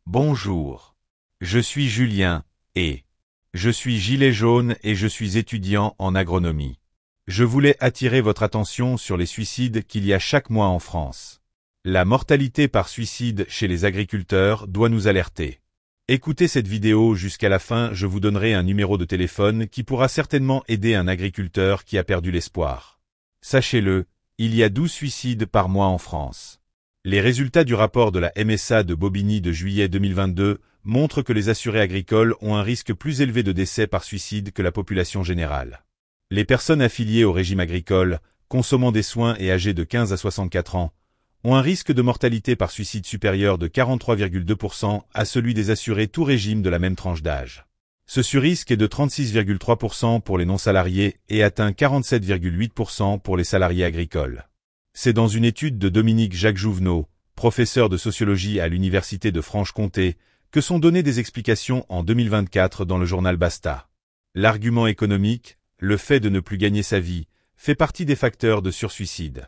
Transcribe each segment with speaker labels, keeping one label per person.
Speaker 1: Bonjour. Je suis Julien, et je suis gilet jaune et je suis étudiant en agronomie. Je voulais attirer votre attention sur les suicides qu'il y a chaque mois en France. La mortalité par suicide chez les agriculteurs doit nous alerter. Écoutez cette vidéo jusqu'à la fin, je vous donnerai un numéro de téléphone qui pourra certainement aider un agriculteur qui a perdu l'espoir. Sachez-le, il y a 12 suicides par mois en France. Les résultats du rapport de la MSA de Bobigny de juillet 2022 montrent que les assurés agricoles ont un risque plus élevé de décès par suicide que la population générale. Les personnes affiliées au régime agricole, consommant des soins et âgées de 15 à 64 ans, ont un risque de mortalité par suicide supérieur de 43,2% à celui des assurés tout régime de la même tranche d'âge. Ce surrisque est de 36,3% pour les non-salariés et atteint 47,8% pour les salariés agricoles. C'est dans une étude de Dominique Jacques Jouvenot, professeur de sociologie à l'Université de Franche-Comté, que sont données des explications en 2024 dans le journal Basta. L'argument économique, le fait de ne plus gagner sa vie, fait partie des facteurs de sursuicide.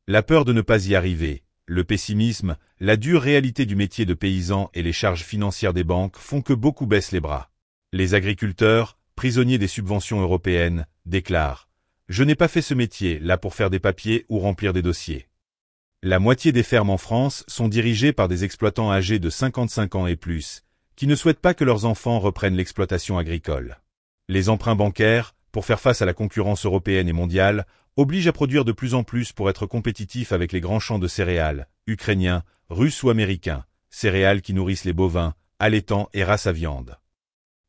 Speaker 1: La peur de ne pas y arriver, le pessimisme, la dure réalité du métier de paysan et les charges financières des banques font que beaucoup baissent les bras. Les agriculteurs, prisonniers des subventions européennes, déclarent « Je n'ai pas fait ce métier là pour faire des papiers ou remplir des dossiers ». La moitié des fermes en France sont dirigées par des exploitants âgés de 55 ans et plus, qui ne souhaitent pas que leurs enfants reprennent l'exploitation agricole. Les emprunts bancaires, pour faire face à la concurrence européenne et mondiale, obligent à produire de plus en plus pour être compétitifs avec les grands champs de céréales, ukrainiens, russes ou américains, céréales qui nourrissent les bovins, allaitants et races à viande.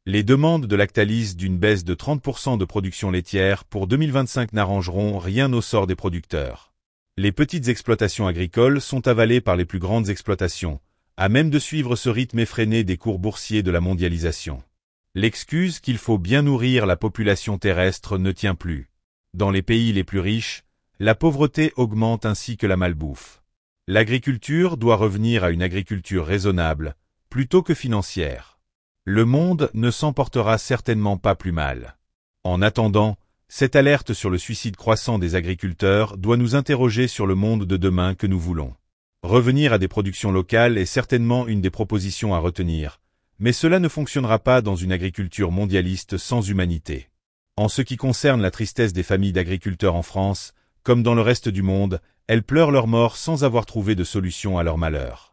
Speaker 1: Les demandes de Lactalis d'une baisse de 30% de production laitière pour 2025 n'arrangeront rien au sort des producteurs. Les petites exploitations agricoles sont avalées par les plus grandes exploitations, à même de suivre ce rythme effréné des cours boursiers de la mondialisation. L'excuse qu'il faut bien nourrir la population terrestre ne tient plus. Dans les pays les plus riches, la pauvreté augmente ainsi que la malbouffe. L'agriculture doit revenir à une agriculture raisonnable, plutôt que financière. Le monde ne s'en portera certainement pas plus mal. En attendant, cette alerte sur le suicide croissant des agriculteurs doit nous interroger sur le monde de demain que nous voulons. Revenir à des productions locales est certainement une des propositions à retenir, mais cela ne fonctionnera pas dans une agriculture mondialiste sans humanité. En ce qui concerne la tristesse des familles d'agriculteurs en France, comme dans le reste du monde, elles pleurent leur mort sans avoir trouvé de solution à leur malheur.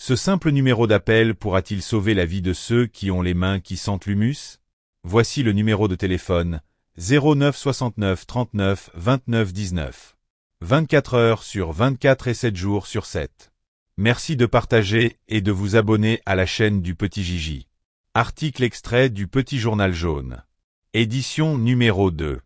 Speaker 1: Ce simple numéro d'appel pourra-t-il sauver la vie de ceux qui ont les mains qui sentent l'humus? Voici le numéro de téléphone 09 69 39 29 19. 24 heures sur 24 et 7 jours sur 7. Merci de partager et de vous abonner à la chaîne du Petit Gigi. Article extrait du Petit Journal Jaune. Édition numéro 2.